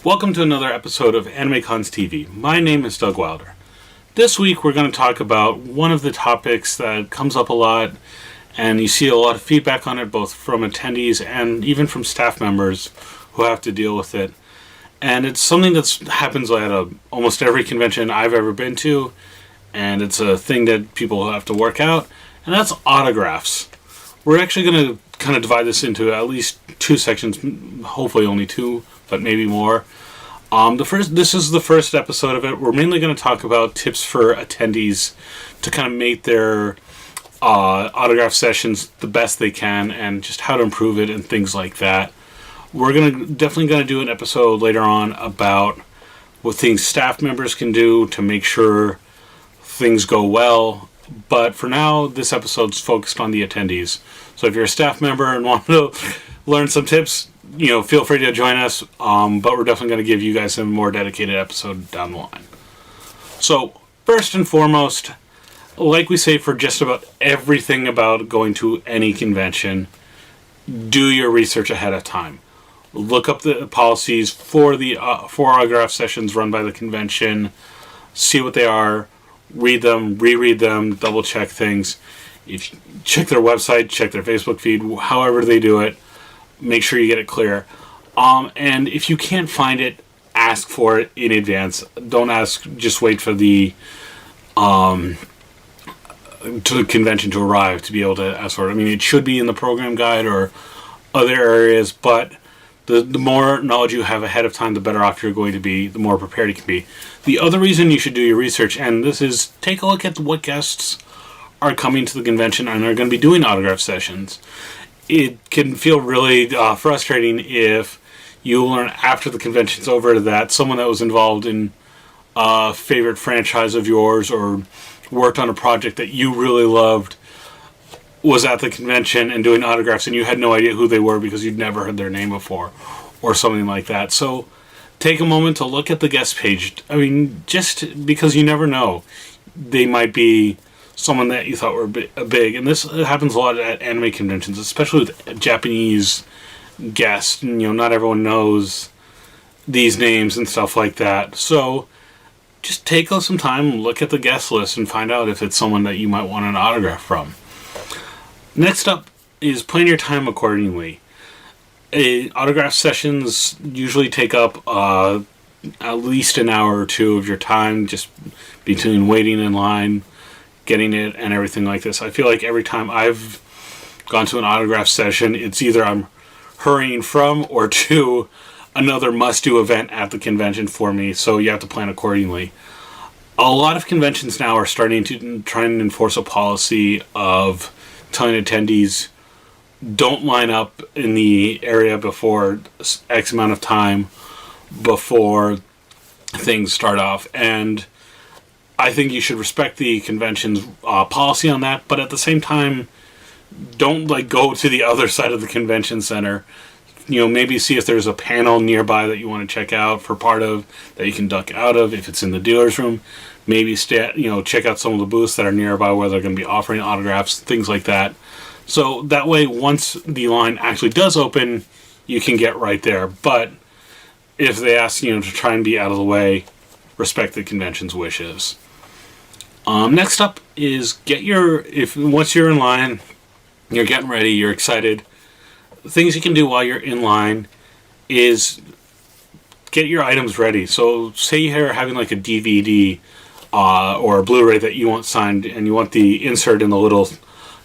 Welcome to another episode of AnimeCons TV. My name is Doug Wilder. This week we're going to talk about one of the topics that comes up a lot, and you see a lot of feedback on it, both from attendees and even from staff members who have to deal with it. And it's something that happens at almost every convention I've ever been to, and it's a thing that people have to work out, and that's autographs. We're actually going to kind of divide this into at least two sections, hopefully only two, but maybe more. This is the first episode of it. We're mainly going to talk about tips for attendees to kind of make their autograph sessions the best they can, and just how to improve it and things like that. We're definitely going to do an episode later on about what things staff members can do to make sure things go well. But for now, this episode's focused on the attendees. So if you're a staff member and want to learn some tips, feel free to join us. But we're definitely going to give you guys a more dedicated episode down the line. So first and foremost, like we say for just about everything about going to any convention, do your research ahead of time. Look up the policies for autograph sessions run by the convention. See what they are. Read them, reread them, double check things. If you check their website, check their Facebook feed, however they do it, make sure you get it clear. And if you can't find it, ask for it in advance. Don't ask, just wait for the convention to arrive to be able to ask for it. I mean, it should be in the program guide or other areas, but the more knowledge you have ahead of time, the better off you're going to be, the more prepared you can be. The other reason you should do your research, and this is, take a look at what guests are coming to the convention and are going to be doing autograph sessions. It can feel really frustrating if you learn after the convention's over that someone that was involved in a favorite franchise of yours or worked on a project that you really loved was at the convention and doing autographs, and you had no idea who they were because you'd never heard their name before or something like that. So take a moment to look at the guest page. I mean, just because you never know, they might be someone that you thought were big. And this happens a lot at anime conventions, especially with Japanese guests. Not everyone knows these names and stuff like that. So just take some time, look at the guest list, and find out if it's someone that you might want an autograph from. Next up is plan your time accordingly. Autograph sessions usually take up at least an hour or two of your time, just between waiting in line, getting it, and everything like this. I feel like every time I've gone to an autograph session, it's either I'm hurrying from or to another must-do event at the convention for me, so you have to plan accordingly. A lot of conventions now are starting to try and enforce a policy of telling attendees, don't line up in the area before X amount of time before things start off. And I think you should respect the convention's policy on that, but at the same time, don't go to the other side of the convention center. Maybe see if there's a panel nearby that you want to check out for part of, that you can duck out of if it's in the dealer's room. Maybe check out some of the booths that are nearby where they're going to be offering autographs, things like that. So that way, once the line actually does open, you can get right there. But if they ask to try and be out of the way, respect the convention's wishes. Next up is once you're in line, you're getting ready, you're excited. Things you can do while you're in line is get your items ready. So say you're having a DVD or a Blu-ray that you want signed, and you want the insert in the little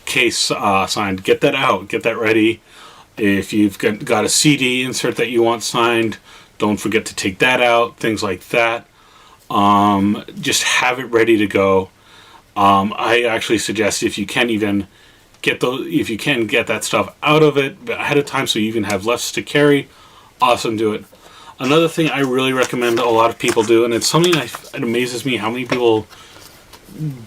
case signed. Get that out. Get that ready. If you've got a CD insert that you want signed, don't forget to take that out. Things like that. Just have it ready to go. I actually suggest if you can get that stuff out of it ahead of time so you even have less to carry, awesome, do it. Another thing I really recommend a lot of people do, and it's something it amazes me how many people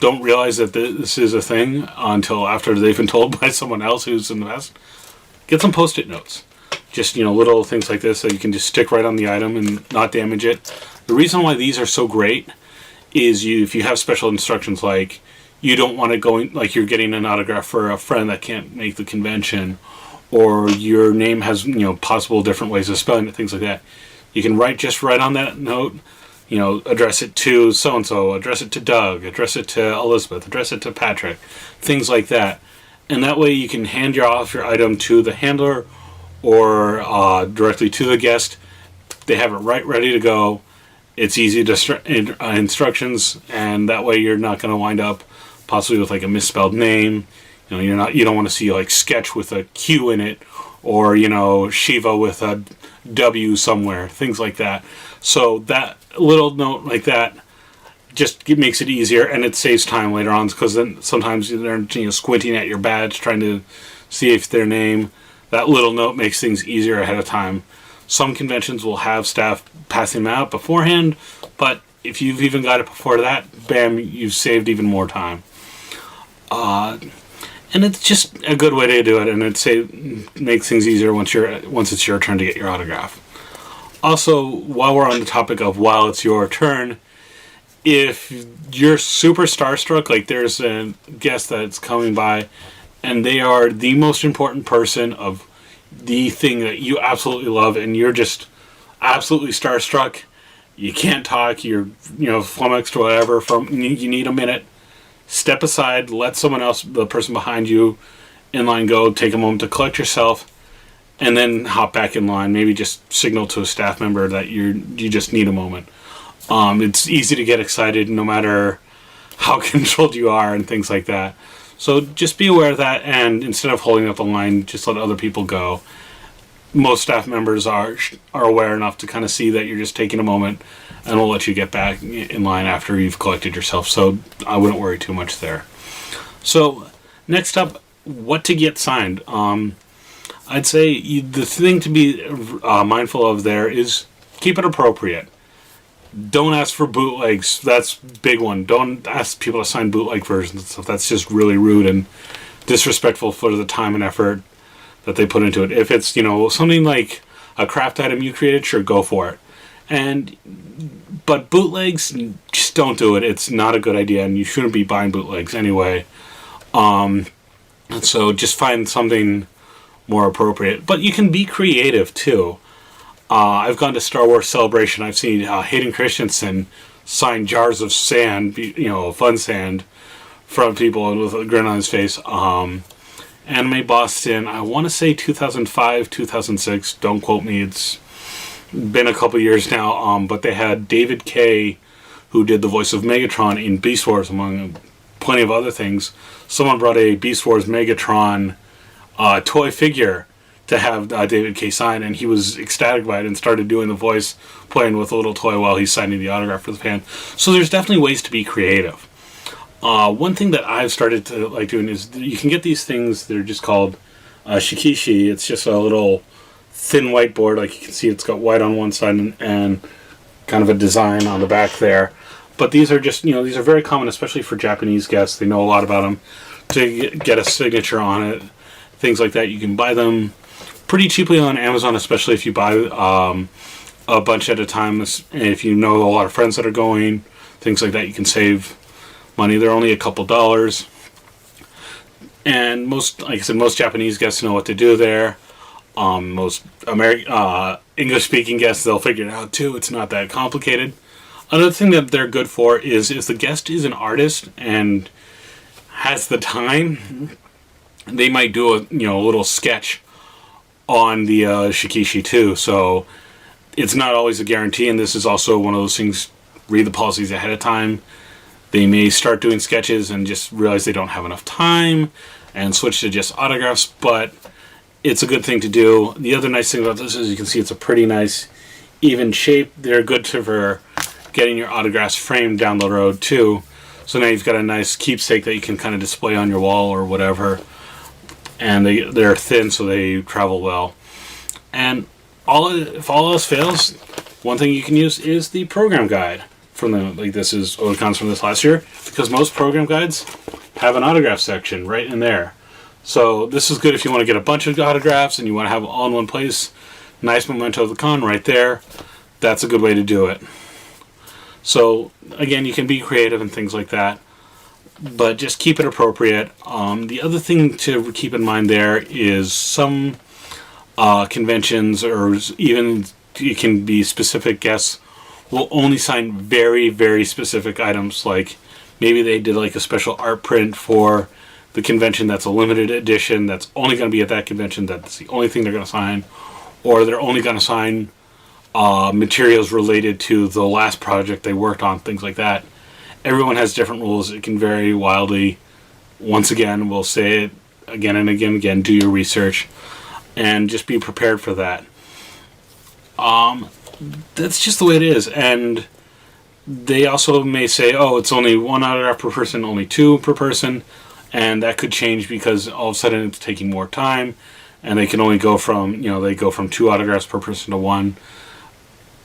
don't realize that this is a thing until after they've been told by someone else who's in the past. Get some Post-it notes. Just, little things like this that you can just stick right on the item and not damage it. The reason why these are so great is if you have special instructions, like you don't want to go in, you're getting an autograph for a friend that can't make the convention, or your name has possible different ways of spelling it, things like that. You can write on that note, address it to so-and-so, address it to Doug, address it to Elizabeth, address it to Patrick, things like that. And that way you can hand off your item to the handler or directly to the guest. They have it ready to go. It's easy to instructions, and that way you're not going to wind up possibly with like a misspelled name. You don't want to see like sketch with a Q in it, or Shiva with a W somewhere, things like that. So that little note like that just makes it easier, and it saves time later on, because then sometimes they're squinting at your badge trying to see if their name. That little note makes things easier ahead of time. Some conventions will have staff passing them out beforehand, but if you've even got it before that, bam, you've saved even more time. And it's just a good way to do it, and it makes things easier once it's your turn to get your autograph. Also, while we're on the topic of while it's your turn, if you're super starstruck, like there's a guest that's coming by, and they are the most important person of the thing that you absolutely love, and you're just absolutely starstruck, you can't talk, you're flummoxed or whatever, you need a minute, step aside, let someone else, the person behind you in line, go, take a moment to collect yourself, and then hop back in line. Maybe just signal to a staff member that you just need a moment. It's easy to get excited no matter how controlled you are and things like that. So just be aware of that, and instead of holding up the line, just let other people go. Most staff members are aware enough to kind of see that you're just taking a moment, and will let you get back in line after you've collected yourself. So I wouldn't worry too much there. So next up, what to get signed. I'd say the thing to be mindful of there is keep it appropriate. Don't ask for bootlegs. That's a big one. Don't ask people to sign bootleg versions and stuff. That's just really rude and disrespectful for the time and effort that they put into it. If it's, something like a craft item you created, sure, go for it. But bootlegs, just don't do it. It's not a good idea, and you shouldn't be buying bootlegs anyway. And so just find something more appropriate. But you can be creative, too. I've gone to Star Wars Celebration. I've seen Hayden Christensen sign jars of sand, fun sand, from people with a grin on his face. Anime Boston, I want to say 2005, 2006. Don't quote me. It's been a couple years now. But they had David Kay, who did the voice of Megatron in Beast Wars, among plenty of other things. Someone brought a Beast Wars Megatron toy figure to have David Kay sign, and he was ecstatic by it and started doing the voice, playing with a little toy while he's signing the autograph for the fan. So there's definitely ways to be creative. One thing that I've started to like doing is you can get these things, they're just called shikishi. It's just a little thin whiteboard, like you can see it's got white on one side and kind of a design on the back there. But these are just, these are very common, especially for Japanese guests. They know a lot about them. To get a signature on it, things like that. You can buy them pretty cheaply on Amazon, especially if you buy a bunch at a time. If you know a lot of friends that are going, things like that, you can save money. They're only a couple dollars. And most Japanese guests know what to do there. Most English-speaking guests, they'll figure it out too. It's not that complicated. Another thing that they're good for is if the guest is an artist and has the time, they might do a little sketch on the shikishi too. So it's not always a guarantee, and this is also one of those things, read the policies ahead of time. They may start doing sketches and just realize they don't have enough time and switch to just autographs, but it's a good thing to do. The other nice thing about this is you can see it's a pretty nice even shape. They're good for getting your autographs framed down the road too. So now you've got a nice keepsake that you can kind of display on your wall or whatever. And they're thin, so they travel well. And if all else fails, one thing you can use is the program guide this is AnimeCons from this last year, because most program guides have an autograph section right in there. So this is good if you want to get a bunch of autographs and you want to have it all in one place. Nice memento of the con right there. That's a good way to do it. So again, you can be creative and things like that, but just keep it appropriate. The other thing to keep in mind there is some conventions or even it can be specific guests will only sign very, very specific items. Like maybe they did like a special art print for the convention that's a limited edition that's only going to be at that convention. That's the only thing they're going to sign. Or they're only going to sign materials related to the last project they worked on, things like that. Everyone has different rules. It can vary wildly. Once again, we'll say it again and again. Do your research and just be prepared for that. That's just the way it is. And they also may say, oh, it's only 1 autograph per person, only 2 per person. And that could change because all of a sudden it's taking more time. And they can only go from, they go from 2 autographs per person to 1.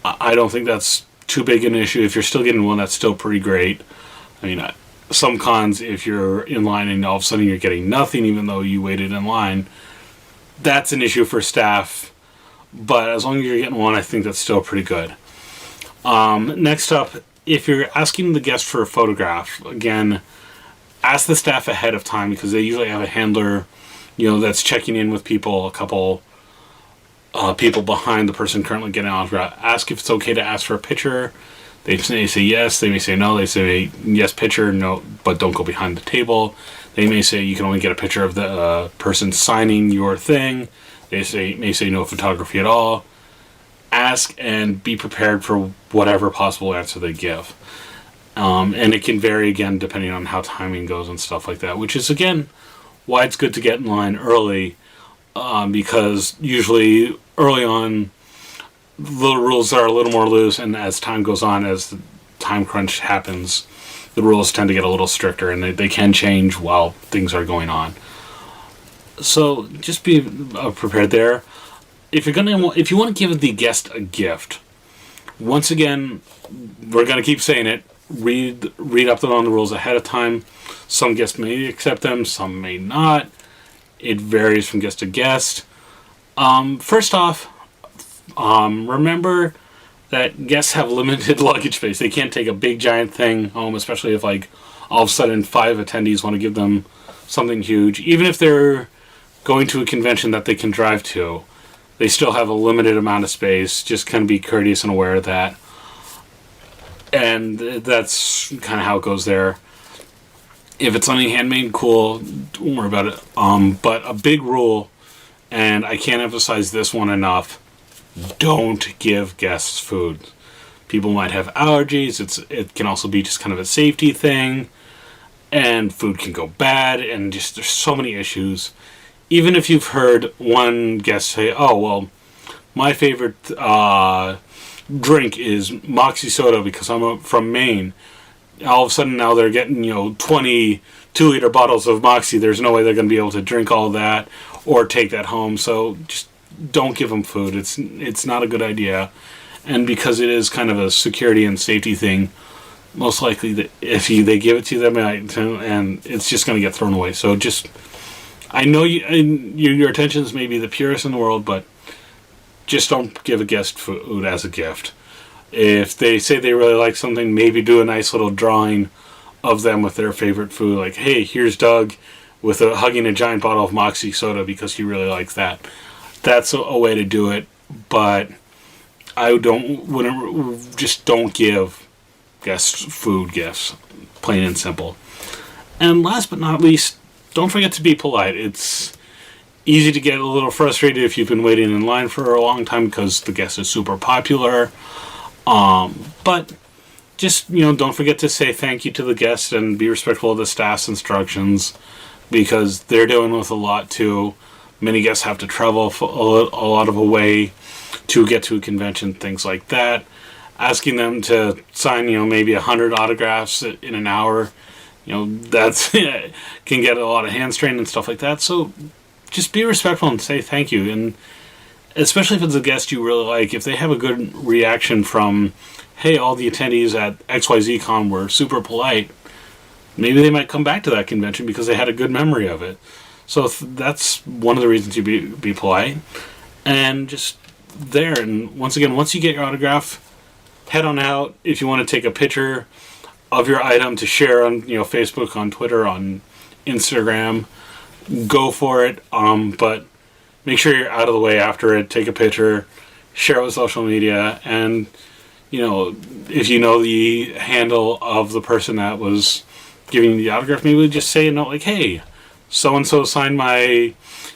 I don't think that's too big an issue. If you're still getting 1, that's still pretty great. I mean, some cons, if you're in line and all of a sudden you're getting nothing even though you waited in line, that's an issue for staff. But as long as you're getting 1, I think that's still pretty good. Next up, if you're asking the guest for a photograph, again, ask the staff ahead of time because they usually have a handler, that's checking in with people, a couple people behind the person currently getting an autograph. Ask if it's okay to ask for a picture. They may say yes, they may say no, they say yes, picture, no, but don't go behind the table. They may say you can only get a picture of the person signing your thing. They may say no photography at all. Ask and be prepared for whatever possible answer they give. And it can vary again depending on how timing goes and stuff like that, which is again why it's good to get in line early, because usually early on the rules are a little more loose, and as time goes on, as the time crunch happens, the rules tend to get a little stricter, and they can change while things are going on. So just be prepared there. If you want to give the guest a gift, once again, we're going to keep saying it. Read up on the rules ahead of time. Some guests may accept them, some may not. It varies from guest to guest. First off, remember that guests have limited luggage space. They can't take a big giant thing home, especially if all of a sudden 5 attendees want to give them something huge. Even if they're going to a convention that they can drive to, they still have a limited amount of space. Just kind of be courteous and aware of that. And that's kind of how it goes there. If it's something handmade, cool, don't worry about it. But a big rule, and I can't emphasize this one enough, don't give guests food. People might have allergies. It can also be just kind of a safety thing, and food can go bad, and just there's so many issues. Even if you've heard one guest say, oh, well, my favorite drink is Moxie soda because I'm from Maine. All of a sudden now they're getting 20 2-liter bottles of Moxie. There's no way they're going to be able to drink all that or take that home. So just don't give them food. It's not a good idea. And because it is kind of a security and safety thing, most likely that if they give it to them and it's just going to get thrown away. So just, I know your intentions may be the purest in the world, but just don't give a guest food as a gift. If they say they really like something, maybe do a nice little drawing of them with their favorite food. Like, hey, here's Doug hugging a giant bottle of Moxie soda because he really likes that. That's a way to do it, but just don't give guests food gifts, plain and simple. And last but not least, don't forget to be polite. It's easy to get a little frustrated if you've been waiting in line for a long time because the guest is super popular. But just, don't forget to say thank you to the guest and be respectful of the staff's instructions because they're dealing with a lot too. Many guests have to travel a lot of a way to get to a convention, things like that. Asking them to sign, maybe 100 autographs in an hour, that's can get a lot of hand strain and stuff like that. So just be respectful and say thank you. And especially if it's a guest you really like, if they have a good reaction from, hey, all the attendees at XYZ Con were super polite, maybe they might come back to that convention because they had a good memory of it. So that's one of the reasons you be polite. And just there. And once again, once you get your autograph, head on out. If you want to take a picture of your item to share on Facebook, on Twitter, on Instagram, go for it. But make sure you're out of the way after it. Take a picture. share it with social media, and if you know the handle of the person that was giving you the autograph, maybe just say a note like, hey, so and so signed my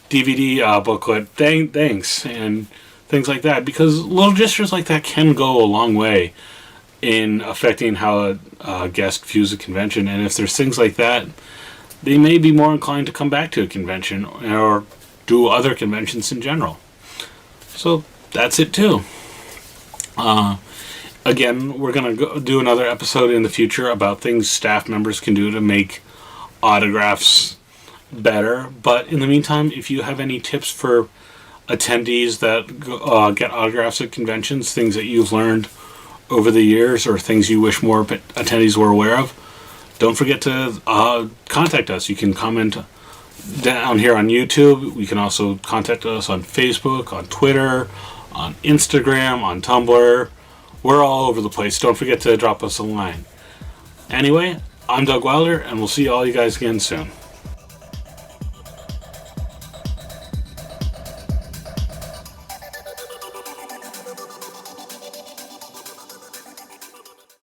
DVD booklet, thanks, and things like that, because little gestures like that can go a long way in affecting how a guest views a convention. And if there's things like that, they may be more inclined to come back to a convention or do other conventions in general. So that's it too. Again, we're going to do another episode in the future about things staff members can do to make autographs better. But in the meantime, if you have any tips for attendees that get autographs at conventions, things that you've learned over the years or things you wish more attendees were aware of, don't forget to contact us. You can comment down here on YouTube. You can also contact us on Facebook, on Twitter, on Instagram, on Tumblr. We're all over the place. Don't forget to drop us a line. Anyway, I'm Doug Wilder, and we'll see all you guys again soon.